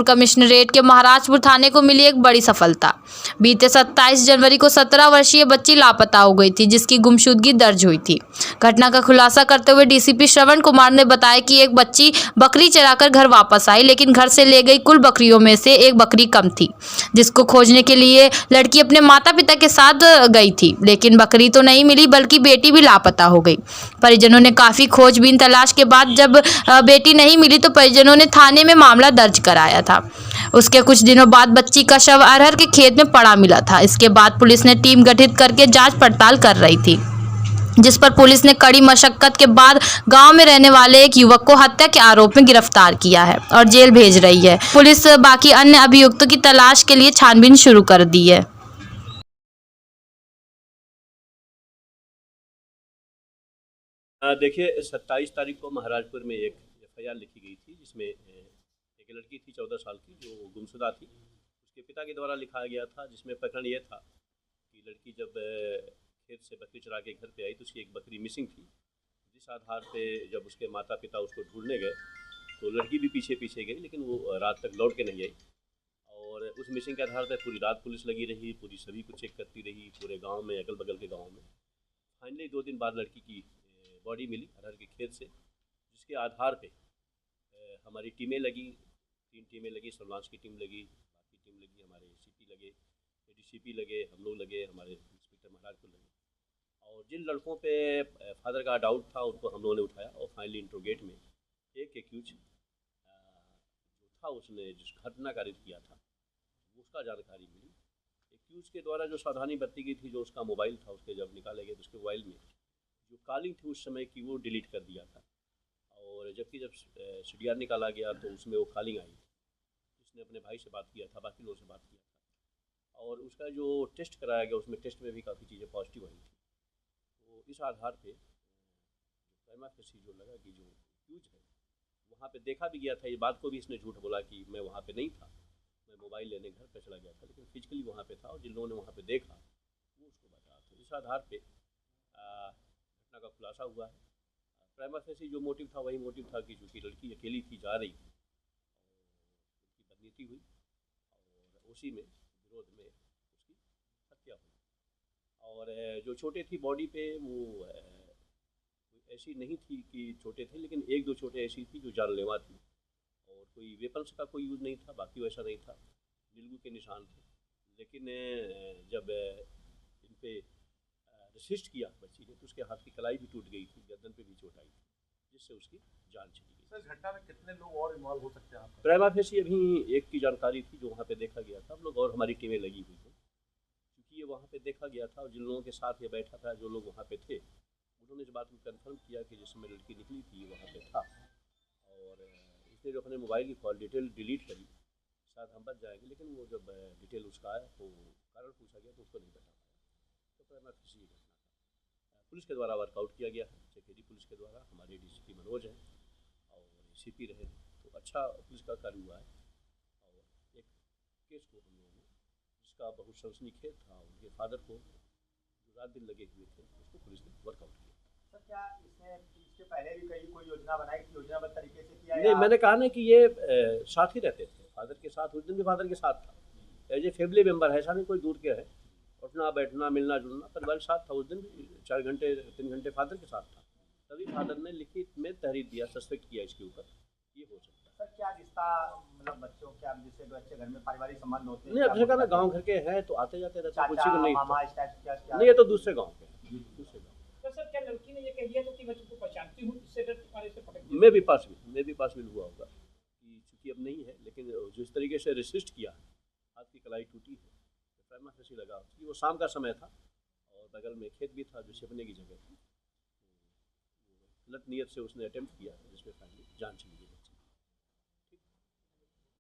Jaipur commissionerate के महाराजपुर थाने को मिली एक बड़ी सफलता। बीते 27 जनवरी को 17 वर्षीय बच्ची लापता हो गई थी, जिसकी गुमशुदगी दर्ज हुई थी। घटना का खुलासा करते हुए डीसीपी श्रवण कुमार ने बताया कि एक बच्ची बकरी चराकर घर वापस आई, लेकिन घर से ले गई कुल बकरियों में से एक बकरी कम थी, जिसको खोजने के लिए लड़की अपने माता पिता के साथ गई थी। लेकिन बकरी तो नहीं मिली, बल्कि बेटी भी लापता हो गई। परिजनों ने काफी खोजबीन तलाश के बाद जब बेटी नहीं मिली तो परिजनों ने थाने में मामला दर्ज कराया था। उसके कुछ दिनों बाद बच्ची का शव अरहर के खेत में पड़ा मिला था। इसके बाद पुलिस ने टीम गठित करके जांच पड़ताल कर रही थी, जिस पर पुलिस ने कड़ी मशक्कत के बाद गांव में रहने वाले एक युवक को हत्या के आरोप में गिरफ्तार किया है और जेल भेज रही है। पुलिस बाकी अन्य अभियुक्तों की तलाश के लिए छानबीन शुरू कर दी है। देखिए, 27 तारीख को महाराजपुर में एक एफआईआर लिखी गई थी, जिसमें एक लड़की थी 14 साल की जो गुमशुदा थी। उसके पिता के द्वारा लिखाया गया था, जिसमें प्रकरण ये था कि लड़की जब खेत से बकरी चरा के घर पे आई तो उसकी एक बकरी मिसिंग थी, जिस आधार पे जब उसके माता पिता उसको ढूंढने गए तो लड़की भी पीछे पीछे गई, लेकिन वो रात तक लौट के नहीं आई। और उस मिसिंग के आधार पर पूरी रात पुलिस लगी रही, पूरी सभी को चेक करती रही, पूरे गाँव में, अगल बगल के गाँव में। फाइनली 2 दिन बाद लड़की की बॉडी मिली अरहर के खेत से, जिसके आधार पे हमारी टीमें लगी, 3 टीमें लगी, सर्विलांस की टीम लगी, बाकी टीम लगी, हमारे सीपी लगे, एडीसीपी लगे, हम लोग लगे, हमारे इंस्पेक्टर महाराजपुर लगे। और जिन लड़कों पे फादर का डाउट था उनको हम लोगों ने उठाया और फाइनली इंट्रोगेट में एक एक्यूज जो था, उसने जिस घटना कारित किया था उसका जानकारी मिली। एक्यूज के द्वारा जो सावधानी बरती गई थी, जो उसका मोबाइल था, उसके जब निकाले गए तो उसके मोबाइल में जो कॉलिंग थी उस समय की वो डिलीट कर दिया था। और जबकि जब सीडीआर निकाला गया तो उसमें वो कॉलिंग आई, जिसने अपने भाई से बात किया था, बाकी लोगों से बात किया था। और उसका जो टेस्ट कराया गया उसमें टेस्ट में भी काफ़ी चीज़ें पॉजिटिव आई थी। तो इस आधार पे प्राइमा फेसी जो लगा कि जो एक्यूज है वहाँ पे देखा भी गया था। ये बात को भी इसने झूठ बोला कि मैं वहाँ पे नहीं था, मैं मोबाइल लेने घर पे चला गया था, लेकिन फिजिकली वहाँ पे था और जिन लोगों ने वहाँ पे देखा वो उसको बता। तो इस आधार पे घटना का खुलासा हुआ है। प्राइमा फेसी जो मोटिव था वही मोटिव था कि चूँकि लड़की अकेली थी, जा रही थी, और उसकी बदनीति हुई और उसी में विरोध में उसकी हत्या हुई। और जो छोटे थी बॉडी पे वो ऐसी नहीं थी कि छोटे थे, लेकिन 1-2 छोटे ऐसी थी जो जानलेवा थी और कोई वेपन्स का कोई यूज़ नहीं था, बाकी वैसा नहीं था, नीलगू के निशान थे। लेकिन जब इन पे रेसिस्ट किया बच्ची ने तो उसके हाथ की कलाई भी टूट गई थी, गर्दन पे भी चोट आई थी, जिससे उसकी जान चली गई। सर, इस घटना में कितने लोग और इन्वॉल्व हो सकते हैं आपका? प्राइमा फेसी अभी एक की जानकारी थी जो वहाँ पे देखा गया था। हम लोग और हमारी टीमें लगी हुई हैं, क्योंकि ये वहाँ पे देखा गया था और जिन लोगों के साथ ये बैठा था, जो लोग वहाँ पे थे, उन्होंने इस बात को कंफर्म किया कि जिस समय लड़की निकली थी वहाँ पे था। और इसने जो अपने मोबाइल की कॉल डिटेल डिलीट करी, शायद हम बच जाएंगे, लेकिन वो जब डिटेल उसका आया तो कारण पूछा गया तो उसको नहीं बता पाया। तो प्राइमा फेसी ये घटना पुलिस के द्वारा वर्कआउट किया गया है, चकेरी पुलिस के द्वारा। हमारे डीसीपी मनोज हैं और सीपी रहे हैं, तो अच्छा पुलिस का कार्य हुआ है। और एक केस को हम लोगों ने, जिसका बहुत सनसनीखेज था, उनके फादर को जो रात दिन लगे हुए थे, उसको पुलिस ने वर्कआउट किया। सर, क्या इसके पहले भी कहीं कोई योजना बनाई थी, योजनाबद्ध तरीके से किया? नहीं, मैंने कहा ना कि ये साथ ही रहते थे, फादर के साथ, उस दिन भी फादर के साथ था, एज ए फैमिली मेम्बर है, ऐसा नहीं कोई दूर के है। उठना बैठना मिलना जुलना परिवार के साथ था। उस दिन भी 4 घंटे 3 घंटे फादर के साथ था। तभी फादर ने लिखित में तहरीर दिया, सस्पेक्ट किया इसके ऊपर, ये हो सकता है। सर, क्या रिश्ता, मतलब बच्चों क्या, जिससे बच्चे घर में पारिवारिक संबंध होते हैं? नहीं, अब जगह ना गाँव घर के हैं तो आते जाते रहते, कुछ को नहीं, मामा इस टाइप क्या? नहीं, ये तो दूसरे गाँव के हैं, दूसरे गाँव। तो सर, क्या लड़की ने ये कह दिया था कि मैं तुमको पहचानती हूँ, इससे डर तुम्हारे से पटक दिया? मैं भी पास हुआ होगा कि चूंकि अब नहीं है, लेकिन जिस तरीके से रेसिस्ट किया, हाथ की कलाई टूटी है, तो प्राइमा फेसी लगा कि वो शाम का समय था और बगल में खेत भी था जो छिपने की जगह थी। गलत नीयत से उसने अटेम्प्ट किया, जिसमें फाइनली जान चली गई।